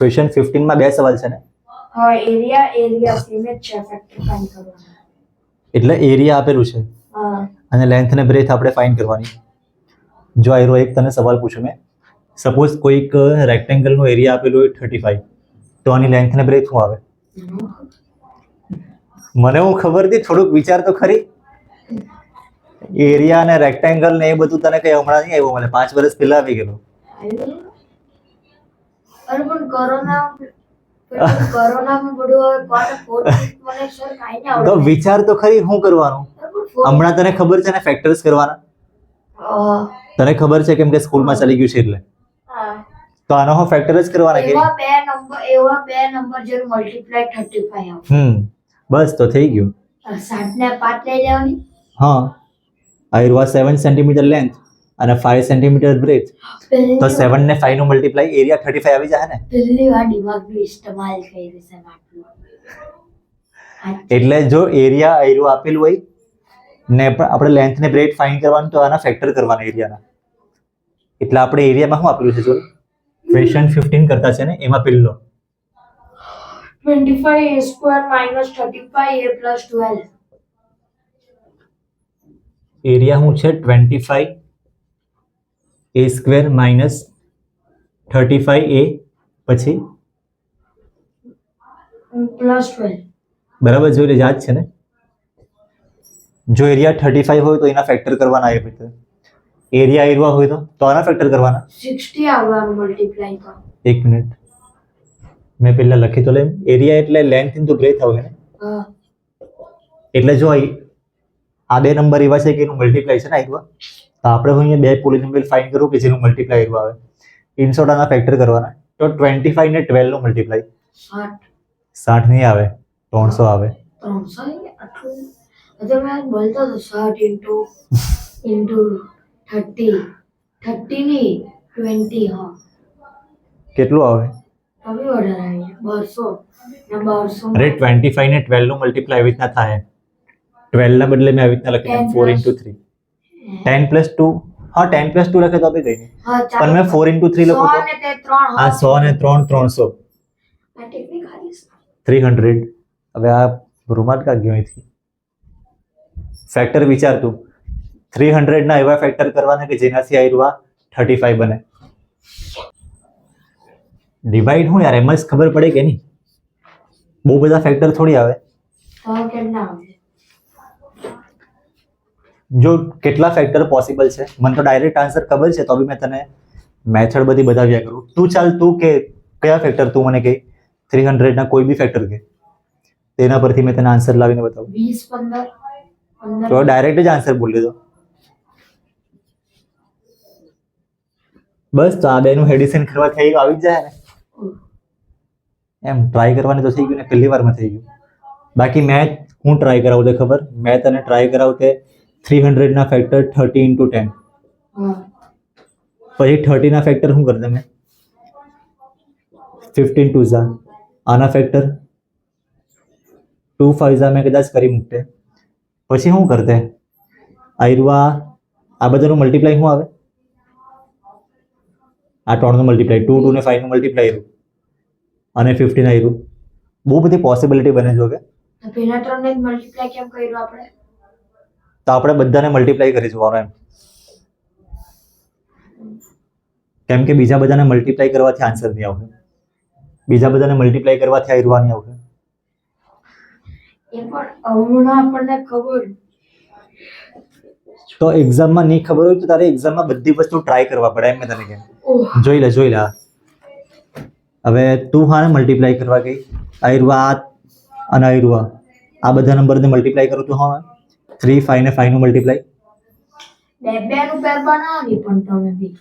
Question 15 માં બે સવાલ છે ને, હા એરિયા સેમ જ છે, ફેક્ટર ફાઇન્ડ કરવાનો. એટલે એરિયા આપેલું છે હા અને લેન્થ ને બ્રેથ આપણે ફાઇન્ડ કરવાની. જો આયરો એક તને સવાલ પૂછું મેં, સપોઝ કોઈક રેક્ટેંગલ નો એરિયા આપેલું હોય 35, તો આની લેન્થ ને બ્રેથ શું આવે? મને હું ખબર હતી, થોડુંક વિચાર તો ખરી. એરિયા અને રેક્ટેંગલ ને એ બધું તને કઈ હમણાં નહીં આવ્યું, મને 5 વર્ષ પહેલા આવી ગયેલું. અરે પણ કોરોનામાં બધું કોને ફોર્થ મને સર કાઈ ના તો આવડે. વિચાર તો ખરી શું કરવાનું. હમણાં તને ખબર છે ને ફેક્ટર્સ કરવાના? તને ખબર છે કેમ કે સ્કૂલમાં ચાલી ગયું છે એટલે. તો આનો હું ફેક્ટર જ કરવાના કે એવા બે નંબર જે મલ્ટીપ્લાય 35 આવે. બસ તો થઈ ગયું. 60 ને 5 લઈ લેવાની. હા, આયરો 7 સેન્ટીમીટર લેન્થ અને 5 સેન્ટીમીટર બ્રેથ, તો 7 ને 5 નું મલ્ટીપ્લાય એરિયા 35 આવી જાય ને. પહેલી વાર દિમાગનો ઇસ્તેમાલ કરી છે આટલું. એટલે જો એરિયા આયરો આપેલું હોય ને આપણે લેન્થ ને બ્રેથ ફાઇન્ડ કરવાનું, તો આના ફેક્ટર કરવાના એરિયાના. એટલે આપણે એરિયામાં શું આપેલું છે જો ક્વેશ્ચન 15 કરતા છે ને, એમાં પેલો 25 a square minus 35 a plus 12. Area શું છે 25 a સ્ક્વેર માઇનસ 35 a પછી plus 12. બરાબર જોઈ લે, યાદ છે ને. જો એરિયા 35 હોય તો એના ફેક્ટર કરવાના આવે. પછી એરિયા એરિયા હોય તો આના ફેક્ટર કરવાના. 60 આવવાનું મલ્ટીપ્લાય તો. એક મિનિટ મેં પહેલા લખી તો લે. એરિયા એટલે લેન્થ ઇન્ટુ બ્રેથ આવે ને. હા એટલે જો આ બે નંબર એવા છે કે એનું મલ્ટીપ્લાય છે ને આવ્યા, તો આપણે હું અહીંયા બે પોલિનોમિયલ ફાઇન્ડ કરું કે જેનું મલ્ટીપ્લાય આવ્યું આવે. ઇનશોર્ટ આના ફેક્ટર કરવાના. તો 25 ને 12 નું મલ્ટીપ્લાય 60 નહીં આવે, 300 આવે. 300 આટલું એટલે મેં બોલતો તો 60 ઇન્ટુ 30 ની 20. હા કેટલું આવે? તમે ઓર્ડર આવી 200 ને 200. અરે 25 ને 12 નું મલ્ટીપ્લાય આવી રીતના થાય. 12 ના બદલે મેં આવી રીતના લખી 4 into 3, 10 plus 2. હા 10 plus 2 લખે તો આપી ગઈ ને, હા પણ મેં 4 into 3 લખું 100 તો ને તે 3. આ 100 ને 3 300 આ ટેકનિક આવીશ 300. હવે આ રૂમાલ કા ગયો અહીંથી. ફેક્ટર વિચાર તું, 300 ના એવા ફેક્ટર કરવાના કે જેનાથી આવ્યું 35 બને. ડિવાઈડ હું યાર, એમ જ ખબર પડે કે નહીં. બહુ બધા ફેક્ટર થોડી આવે. તો કેટલા આવે? જો કેટલા ફેક્ટર પોસિબલ છે મને તો ડાયરેક્ટ આન્સર ખબર છે, તો બી મેં તને મેથડ બધી બતાવ્યા કરું. તું કે કયા ફેક્ટર તું મને કહે. 300 ના કોઈ બી ફેક્ટર કે તેના પરથી મેં તને આન્સર લાવીને બતાવું. 20 15 તો ડાયરેક્ટ જ આન્સર બોલી દીધો. બસ તો આ બેનું એડિશન કરવા થઈ ગયું, આવી જ જાય ને. એમ ટ્રાય કરવાની તો થઈ ગયું ને, પહેલી વારમાં થઈ ગયું. બાકી મેં હું ટ્રાય કરાવું તે ખબર, મેં તને ટ્રાય કરાવું તે 300 ના ફેક્ટર 30 into 10. પછી 30 ના ફેક્ટર શું કરતા મેં 15 2 ઝા, આના ફેક્ટર 2 5 ઝા મેં કદાચ કરી મૂકતે. પછી શું કરતે આયરુઆ આ બધાનું મલ્ટીપ્લાય શું આવે? આ 3 નું મલ્ટીપ્લાય 2 2 ને 5 નું મલ્ટીપ્લાય આવ્યું અને 15 આવ્યું. બહુ બધી પોસિબિલિટી બને જો કે. તો પેલા 3 ને મલ્ટીપ્લાય કેમ કર્યું આપણે? તો આપણે બધાને મલ્ટીપ્લાય કરી જોવાનું એમ, કેમ કે બીજા બધાને મલ્ટીપ્લાય કરવાથી આન્સર નહીં આવશે. બીજા બધાને મલ્ટીપ્લાય કરવાથી આયરુઆ નહીં આવશે. એ પણ હમણાં આપણને ખબર. તો એક્ઝામમાં નહીં ખબર હોય તો તારે એક્ઝામમાં બધી વસ્તુ ટ્રાય કરવા પડે એમ મેં તને કહ્યું. જોઈ લે. હવે તું હા મલ્ટીપ્લાય કરવા ગઈ, આયરુઆ અને આયરુઆ આ બધા નંબરને મલ્ટીપ્લાય કરું તો હા 3 5 ને 5 નું મલ્ટીપ્લાય. બે નું પેર બનાવવાની પણ તમે બી.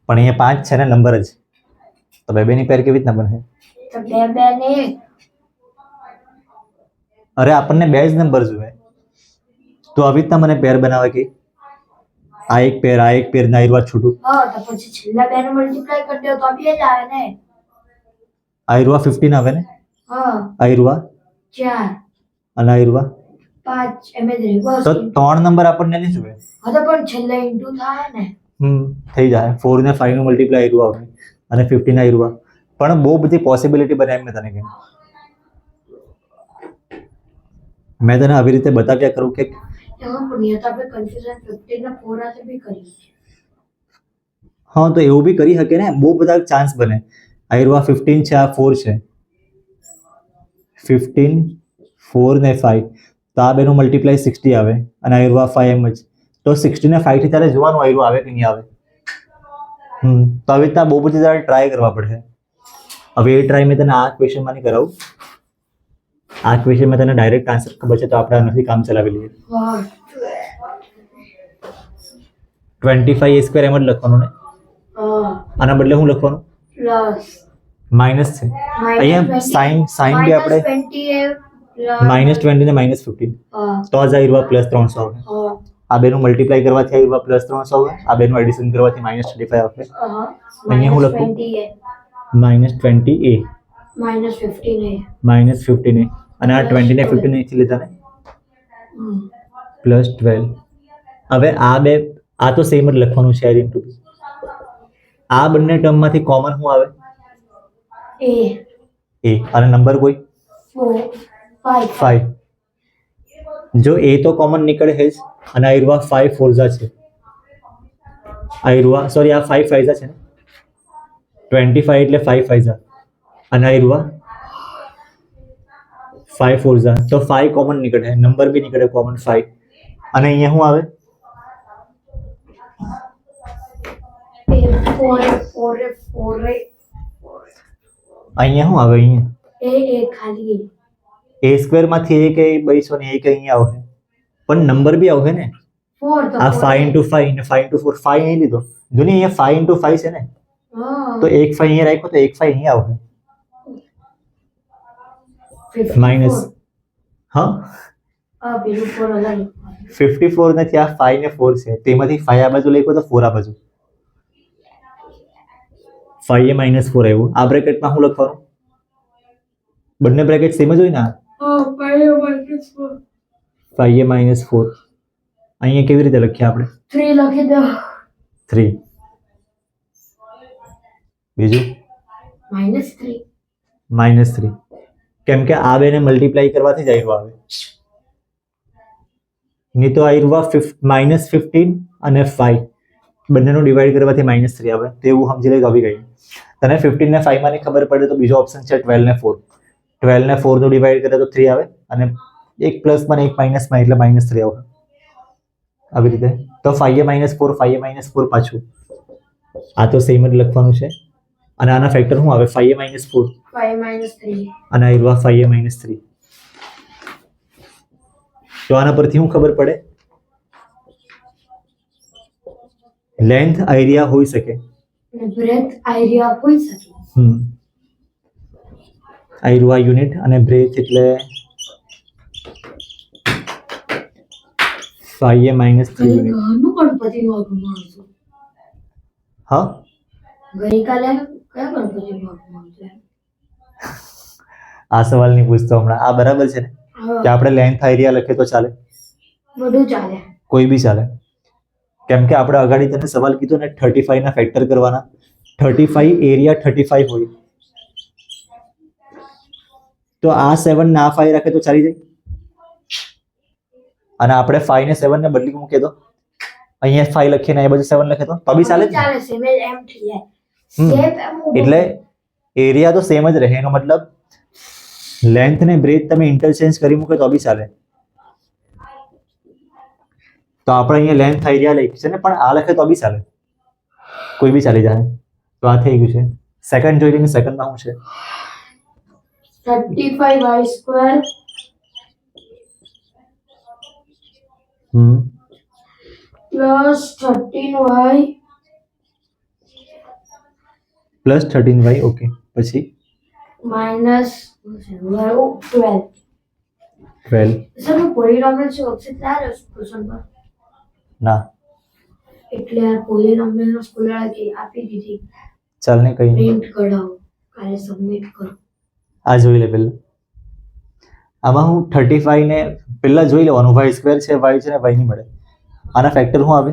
પણ અહીંયા 5 છે ને નંબર જ, તો બે ની પેર કેવી રીતના બને? તો બે ને અરે આપણને બે જ નંબર જોઈએ, તો આવી રીતના મને પેર બનાવે કે આ એક પેર ના આયરુઆ છૂટું. હા તો પછી છેલ્લા બે નું મલ્ટીપ્લાય કરી દો તો બી જ આવે ને. આયરુઆ 15 આવે ને, હા આયરુઆ 4 અને આયરુઆ 5 એમ જ રહી. તો 3 નંબર આપણને નહીં જોઈએ. હા તો પણ છેલ્લે ઇન્ટુ થાય ને. થઈ જાય. 4 ને 5 નું મલ્ટીપ્લાય આયરુઆ આવે અને 15 આયરુઆ. પણ બહુ બધી પોસિબિલિટી બનાવી મેં તને કહ્યું. મેં તને આવી રીતે બતાવ્યા કરું કે એમાં પણ યા તો આપણે કન્ફ્યુઝન 15 ના 4 હાથે બી કરી છે. હા તો એવું બી કરી શકે ને, બહુ બધા ચાન્સ બને. આ 15 છે, આ 4 છે, 15 4 ને 5, તો આ બેનું મલ્ટીપ્લાય 60 આવે અને આ 5 એમ જ. તો 60 ને 5 થી તારે જોવાનું આ આવે કે નહીં આવે. તો આવી રીતના બહુ બધી તારે ટ્રાય કરવા પડશે. હવે એ ટ્રાય મેં તને આ ક્વેશ્ચનમાં નહીં કરાવું. આ ક્વેશ્ચન મેં તને ડાયરેક્ટ આન્સર ખબર છે તો આપણે આનાથી કામ ચલાવી લઈએ. હા 25 a² એમ જ લખવાનું ને. આના બદલે હું લખવાનું? પ્લસ માઇનસ છે અહીંયા સાઇન બી આપણે -20 ને -15, તો જ આ પ્લસ 300 આવે. આ બેનું મલ્ટીપ્લાય કરવાથી આ પ્લસ 300 આવે, આ બેનું એડિશન કરવાથી -35 આવશે. અહીંયા હું લખું -20a -15a, અને આ 20 ને 15 અહીંથી લીધા ને, +12. હવે આ બે આ તો સેમ જ લખવાનું છે ઇન્ટુ. આ બંને ટર્મમાંથી કોમન શું આવે? a. અને નંબર કોઈ 5. જો a તો કોમન નીકળે છે જ, અને આ 5 ફોરઝા છે, આ સોરી આ 5 ફાઈઝા છે ને, 25 એટલે 5 ફાઈઝા, અને આ 5 ફોરઝા, તો 5 કોમન નીકળે, નંબર બી નીકળે કોમન 5. અને અહીંયા શું આવે? અહીંયા શું આવે? અહીંયા a² માંથી એક બઈસો ને એક અહીંયા આવશે, પણ નંબર બી આવશે ને. આ 5 × 5 ને 5 × 4, 5 અહીં લીધો. જો ને અહીંયા 5 × 5 છે ને, તો એક 5 અહીંયા રાખ્યો તો એક 5 અહીંયા આવશે. માઇનસ હા 54 નથી, આ 5 ને 4 છે, તેમાંથી 5 આ બાજુ લખ્યો તો 4 આ બાજુ. 5a - 4 આવ્યું. આ બ્રેકેટમાં શું લખવાનું? બંને બ્રેકેટ સેમ જ હોય ને. 5a - 4 અહીંયા કેવી રીતે લખીએ આપણે? 3 લખી દો. 3. બીજું -3, કેમ કે આ બેને મલ્ટીપ્લાય કરવાથી જ આવ્યું આવે. નહીં તો આવ્યું -15 અને 5 બંનેનું ડિવાઈડ કરવાથી -3 આવે. તો એવું સમજી લે તો આવી ગઈ. તને 15 ને 5 માં ની ખબર પડે તો બીજો ઓપ્શન છે 12 ને 4. 12 ને 4 નું ડિવાઈડ કરે તો 3 આવે, અને એક પ્લસ માં એક માઇનસ માં એટલે -3 આવે. આવી રીતે તો 5a - 4 5a - 4 પાછું આ તો સેમ જ લખવાનું છે. અને આના ફેક્ટર શું આવે? 5a - 4 અને આ 5a - 3. તો આના પરથી શું ખબર પડે? લેન્થ એરિયા હોઈ શકે, બ્રેથ એરિયા હોઈ શકે. આ યુનિટ અને બ્રેથ એટલે 5a - 3 યુનિટ. ઘરનું ગણપતિનું આગમન હતું. હા ગઈકાલે કયા ગણપતિનું આગમન હતું? આ સવાલ નહીં પૂછતો હમણાં. આ બરાબર છે ને કે આપણે લેન્થ એરિયા લખીએ તો ચાલે? બધું ચાલે, કોઈ બી ચાલે. કેમ કે આપણે અગાડી તને સવાલ કીધો ને 35 ના ફેક્ટર કરવાના. 35 એરિયા 35 હોય તો આ 7 ને આ 5 રાખે તો ચાલી જાય. અને આપણે 5 ને 7 ને બદલી મૂકીએ તો અહીંયા 5 લખીએ ને એ બાજુ 7 લખીએ તો બી ચાલે જ ને? ચાલે સેમ એમ થઈ જાય. એટલે એરિયા તો સેમ જ રહે. એનો મતલબ લેન્થ ને બ્રેથ તમે ઇન્ટરચેન્જ કરી મૂકે તો બી ચાલે. તો આપણે અહીંયા લેન્થ એરિયા લખી છે ને, પણ આ લખે તો બી ચાલે, કોઈ બી ચાલી જાય. તો આ થઈ ગયું છે. સેકન્ડ જોઈ લઈને સેકન્ડમાં શું છે? 35y² plus 13y plus 13y. Okay, પછી માઇનસ 12. સર પોલિનોમિયલ છે ઓપ્શન ચાર ક્વેશ્ચન પર ના, એટલે આ પોલિનોમિયલ નો સ્કૂલર કે આપી દીધી. ચાલ ને કઈ પ્રિન્ટ કઢાવો, કાલે સબમિટ કરો. આ જોઈ લે પહેલા. આમાં હું 35 ને પહેલા જોઈ લેવાનું. y² છે, y છે ને y નહીં મળે. આના ફેક્ટર શું આવે?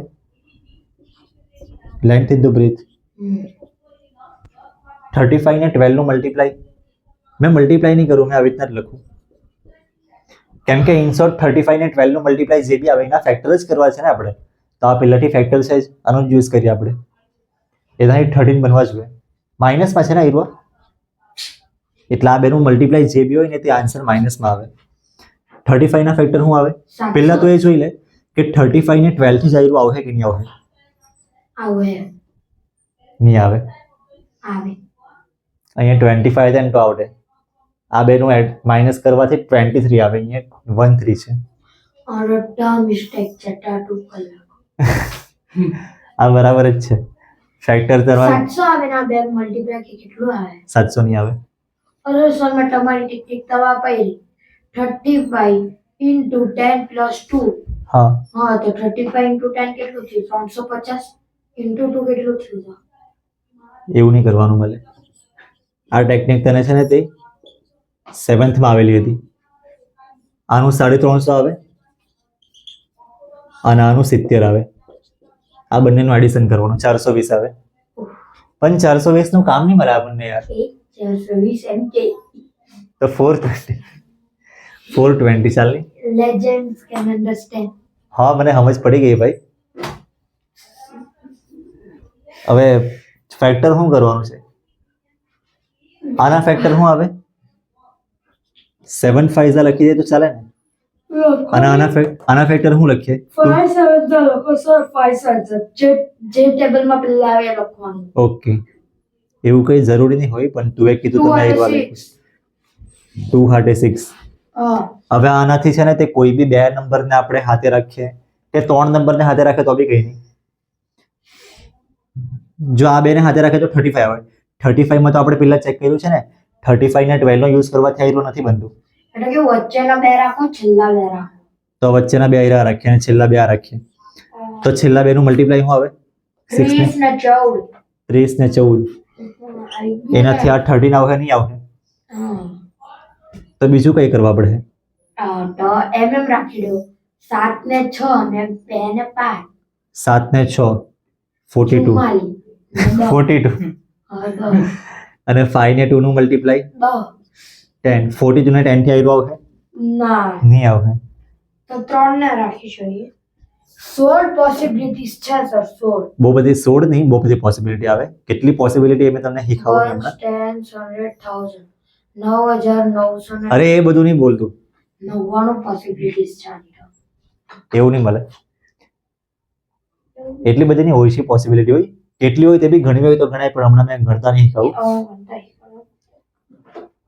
Length into breath. 35 ને 12 નું મલ્ટીપ્લાય, મેં મલ્ટીપ્લાય નહીં કરું, મેં આવી રીતના જ લખું, કેમ કે ઇન શોર્ટ 35 ને 12 નું મલ્ટીપ્લાય જે બી આવે એના ફેક્ટર જ કરવા છે ને આપણે, તો આ પહેલાથી ફેક્ટર છે જ, આનો જ યુઝ કરીએ આપણે, એનાથી 13 બનવા જોઈએ, માઇનસમાં છે ને આયરો, એટલે આ બેનું મલ્ટીપ્લાય જે બી હોય ને તે આન્સર માઇનસમાં આવે. 35 ના ફેક્ટર શું આવે પહેલા તો એ જોઈ લે કે 35 ને 12 થી જ આયરું આવશે કે નહીં આવશે, આવે નહીં આવે, આવે અહીંયા 25 છે ને તો આવડે, આ બેનું માઇનસ કરવાથી 23 આવે, અહીંયા 13 છે, और मिस्टेक चटा 2 कलाक આ બરાબર જ છે. ફેક્ટર કરવા 700 આવે ના બે મલ્ટીપ્લાય કે કેટલું આવે 700 નહીં આવે. અરે સર મેં તમારી ટિકિટ તવા પડી 35 into 10 plus 2 હા હા તો 35 into 10 કેટલું થયું 350 into 2 કેટલું થયું એવું નહીં કરવાનું મળે, આ ટેકનિક તને છે ને તે 7th માં આવેલી હતી, આનું 350 આવે અને આનું 70 આવે, આ બંનેનું એડિશન કરવાનું 420 આવે, પણ 420 નું કામ નહીં મળે આપણને યાર, 420 MK તો 420 ચાલ નહીં. legends can understand હા મને સમજ પડી ગઈ ભાઈ. હવે ફેક્ટર શું કરવાનું છે, આના ફેક્ટર શું આવે 7 5 લખી દે તો ચાલે ને, અને આના ફેક્ટર શું લખીએ 5 7 તો લખો સર 5 7 જે ટેબલમાં પહેલા આવે એ લખવાનું. ઓકે એવું કઈ જરૂરી નહીં હોય, પણ તું એ કીધું તમે આયરવા લખીશ 206. હવે આનાથી છે ને તે કોઈ બી બે નંબરને આપણે હાથે રાખીએ કે 3 નંબરને હાથે રાખે તો બી કઈ નહીં, જો આ બેને હાથે રાખે તો 35 આવે, 35 માં તો આપણે પહેલા ચેક કર્યું છે ને 35 ને 12 નો યુઝ કરવાથી આયરો નથી બનતું, એટલે કે વચ્ચેના બે રાખો છેલ્લા બે રાખો, તો વચ્ચેના બે આયરા રાખીએ અને છેલ્લા બે આ રાખીએ, તો છેલ્લા બે નું મલ્ટીપ્લાય શું આવે 6 ને 30 ને 14, એનાથી આ 13 આવશે નહીં આવશે, તો બીજું કઈ કરવા પડે, તો એમ રાખી દો 7 ને 6 અને 2 ને 5 7 ને 6 42 42 અને 5 ને 2 નું મલ્ટીપ્લાય 10, 42 ને 10 થી આયરો આવશે ના નહીં આવશે, તો 3 ને રાખી જોઈએ, 16 પોસિબિલિટીઝ છે સર 16 બહુ બધી 16 નહીં, બહુ બધી પોસિબિલિટી આવે, કેટલી પોસિબિલિટી એ મેં તમને શીખવાડું હમણાં. 100,000 9,900 અરે એ બધું નહીં બોલતું, 99 પોસિબિલિટીઝ છે, એવું નહીં મળે, એટલી બધી નહીં હોય છે પોસિબિલિટી, હોય એટલી હોય તે બી ઘણી હોય તો ગણાય, પણ હમણાં મેં ગણતા નહીં કહું.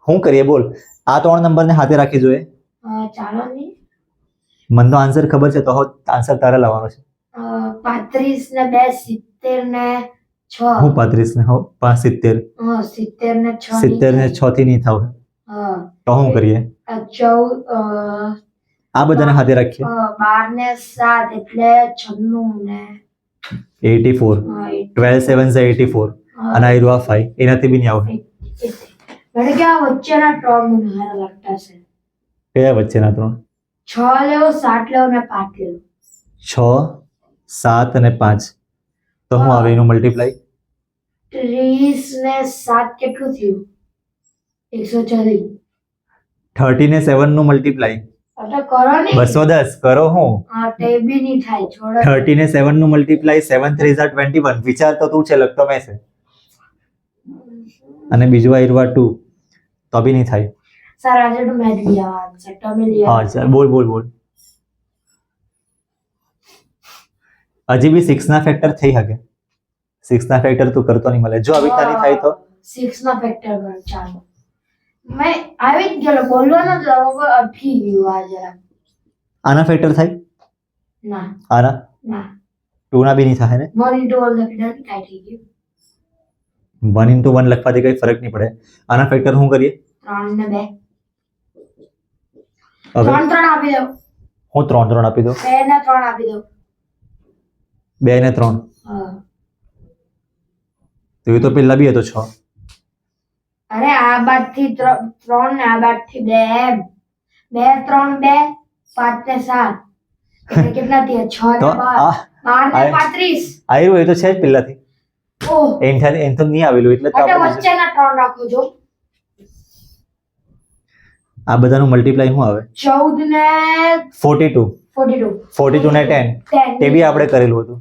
શું કરીએ બોલ, આ 3 નંબરને હાથે રાખી જોઈએ, ચાલો નહીં મને તો આન્સર ખબર છે, તો આન્સર તારે લાવવાનો છે. 35 ને 2 70 ને 6 હું 35 ને 70 70 ને 6 70 ને 6 થી નહીં થાવ, તો શું કરીએ 14 આ બધાને હાથે રાખીએ, 12 ને 7 એટલે 96 ને 84, 12 7 છે 84 અને આ રહ્યું 5, એનાથી બી નહીં આવશે. મને કે આ વચ્ચેના ટર્મ મને હારા લાગતા છે, કયા વચ્ચેના 3 6 લેવો 7 લેવો ને 5 લેવો, 6 7 અને 5, તો હું આવે એનું મલ્ટીપ્લાય 30 ને 7 કેટલું થયું 140, 30 ને 7 નું મલ્ટીપ્લાય એટલે કરો ને 210 કરો, હું હા તે બી નહીં થાય છોડો, 30 ને 7 નું મલ્ટીપ્લાય 7 3 are 21, વિચાર તો તું છે લખતો મેં છે, અને બીજું આયરવા 2 તો બી નહીં થાય. સર આજે તો મેં જ લીધા આન્સર તમે લીધા, હા ચાલ બોલ બોલ બોલ, હજી બી 6 ના ફેક્ટર થઈ શકે, 6 ના ફેક્ટર તું કરતો નહીં મળે, જો આવી રીતના નહીં થાય તો 6 ના ફેક્ટર કર, ચાલો મેં આવી જ ગયેલો બોલવાનો જ હવે અટકી ગયું આ જરા, આના ફેક્ટર થાય, ના આના ના 2 ના બી નહીં થાય ને, 1 into 1 લખી કાઈ થઈ ગયું, 1 into 1 લખવાથી કઈ ફરક નહીં પડે, આના ફેક્ટર શું કરીએ 3 ને 2 હવે 3 3 આપી દો, હું 3 3 આપી દઉં, 2 ને 3 આપી દો, 2 ને 3 હા તો એ તો પેલા બી હતો 6, અરે આ બાદ થી 3 ને આ બાદ થી 2 એમ 2 3 2 5 ને 7 એટલે કેટલા થયા 6 તો ને 12 12 ને 35 આયરું એ તો છે જ પહેલાથી, ઓહ એનથી નહીં આવેલું એટલે તો એટલે આપણે વચ્ચેના 3 રાખો છો આ બધાનું મલ્ટીપ્લાય શું આવે 14 ને 42 42 42 ને 10 તે બી આપણે કરેલું હતું.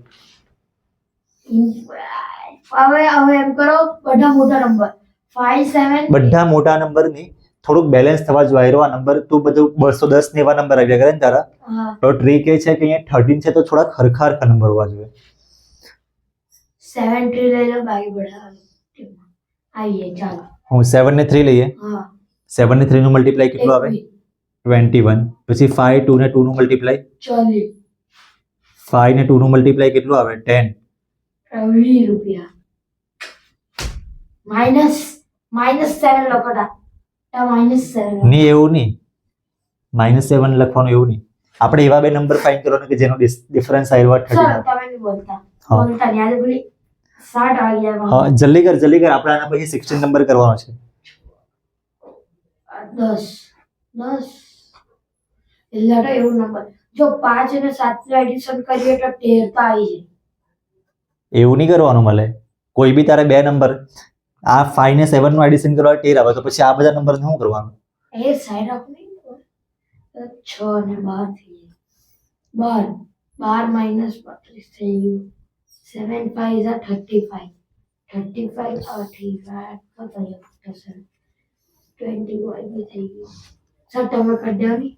હવે એમ કરો બધા મોટા નંબર 5 7 બધા મોટા નંબર ની થોડુંક બેલેન્સ થવા જોઈએ આ નંબર તું બધું 210 ને એવા નંબર આવ્યા કરે ને તારા હા તો ટ્રીક એ છે કે અહીંયા 13 છે તો થોડા ખરખા નંબર હોવા જોઈએ. 7 3 લઈ લો બાકી બધા આઈએ ચાલો હું 7 ને 3 લઈએ. હા 7 ને 3 નું મલ્ટીપ્લાય કેટલું આવે 21. પછી 5 2 ને 2 નું મલ્ટીપ્લાય 40 5 ને 2 નું મલ્ટીપ્લાય કેટલું આવે 10. 20 રૂપિયા -7 લખો તા -7 નહીં એવું નહીં -7 લખવાનું એવું નહીં આપણે એવા બે નંબર ફાઇન્ડ કરવાનો કે જેનો ડિફરન્સ આવ્યો સર 13. તમે નહીં બોલતા હા. બોલતા યાદ ભૂલી 60 આવી ગયા હા જલ્દી કર આપણે આના પછી 16 નંબર કરવાનો છે. 10 એટલે તો એવું નંબર જો 5 અને 7 નું એડિશન કરીએ તો 13 તો આવી જાય. એવું નહીં કરવાનું મળે કોઈ બી તારે બે નંબર આ 5 ને 7 નું એડિશન કરવા 13 આવે તો પછી આ બધા નંબર શું કરવાનું એ સાઈડ રાખો નહીં 6 અને 12 થઈ જાય 12 -35 થઈ ગયું 7 5 is 35 21 બી થઈ ગયું સર તમે કરી દો ને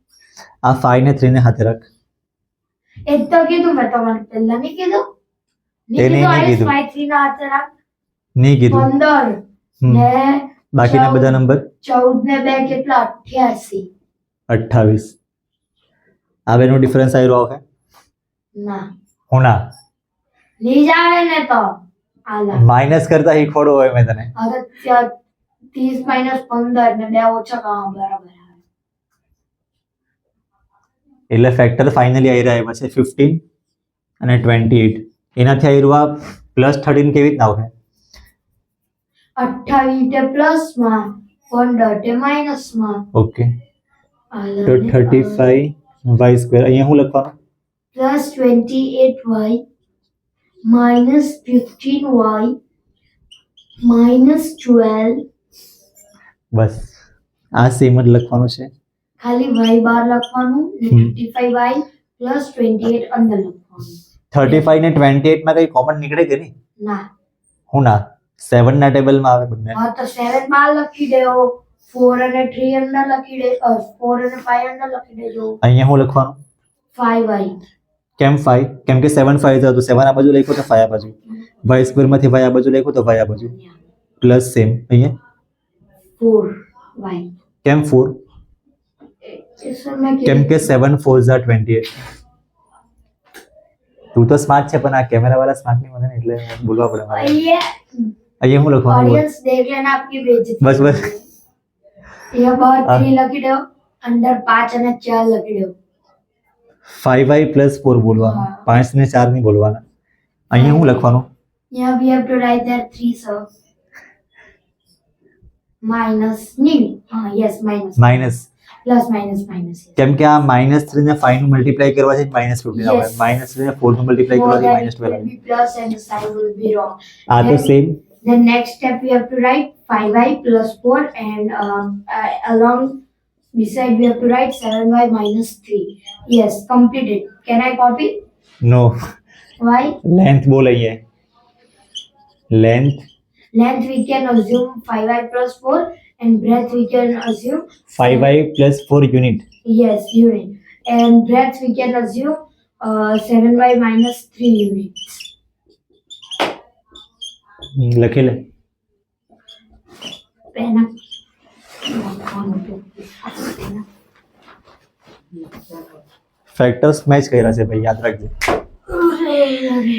આ 5 ને 3 ને હાથે રાખ એ જ તો કીધું મેં તમારે પહેલા નહીં કીધું તેને નહીં કીધું. 5 3 ના હાથે રાખ નહીં કીધું 15 હમ. ને બાકીના બધા નંબર 14 ને 2 કેટલા 88 28 આ બેનો ડિફરન્સ આવ્યો આવે ના હું ના નહીં જ આવે ને તો આલા માઇનસ કરતા શીખવાડો હોય મેં તને હવે 30 - 15 ને 2 ઓછા કામ બરાબર આવે એટલે ફેક્ટર ફાઇનલી આવી રહ્યા છે 15 અને 28 એનાથી આવી રહ્યા +13 કેવી રીતના આવે 28 તે પ્લસ માં 15 તે માઇનસ માં ઓકે તો 35y² અહીંયા શું લખવાનું plus 28y minus 15y minus 12 બસ આ સેમ જ લખવાનું છે ખાલી y બાર લખવાનું ને 35y plus 28 અંદર લખવાનું 35 ને 28 માં કઈ કોમન નીકળે કે નહીં ના હું ના 7 ના ટેબલમાં આવે બંને હા તો 7 બાર લખી દેવો 4 અને 3 અંદર લખી દે 4 અને 5 અંદર લખી દેજો અહીંયા શું લખવાનું 5y કેમ 5 કેમ કે 7 5 હતો તો 7 આ બાજુ લખ્યો તો 5 આ બાજુ y² માંથી y આ બાજુ લખ્યો તો y આ બાજુ પ્લસ સેમ અહીંયા 4y કેમ 4 સર મેં કેમ કે 7 4 ઝા 28 તું તો સ્માર્ટ છે પણ આ કેમેરા વાળા સ્માર્ટ નહીં મને ને એટલે બોલવા પડે મારે અહીંયા શું લખવાનું બોલ. ऑडियंस देख लेना आपकी बेइज्जती બસ બસ ये बार 3 લખી દો અંદર 5 અને 4 લખી દો 5y + 4 બોલવાનું હા. 5 ને 4 નહીં બોલવાના અહીંયા શું લખવાનું यहाँ we have to write that 3 sir minus नहीं हाँ yes minus minus plus minus minus yes. કેમ કે આ -3 ને 5 નું મલ્ટીપ્લાય કરવાથી -15 આવે Yes. -3 ને 4 નું મલ્ટીપ્લાય More કરવાથી than it -12 will આવે be plus and the sign will be wrong. આ તો same The next step we have to write 5y plus 4 and along beside we have to write 7y minus 3. Yes, completed. Can I copy? No Why? Length બોલ અહીંયા length Length we can assume 5y plus 4 and breadth we can assume 5y + 4 unit yes unit and breadth we can assume 7y minus 3 units. લખી લે Pen up. Factors match કર્યા છે ભાઈ યાદ રાખજે અરે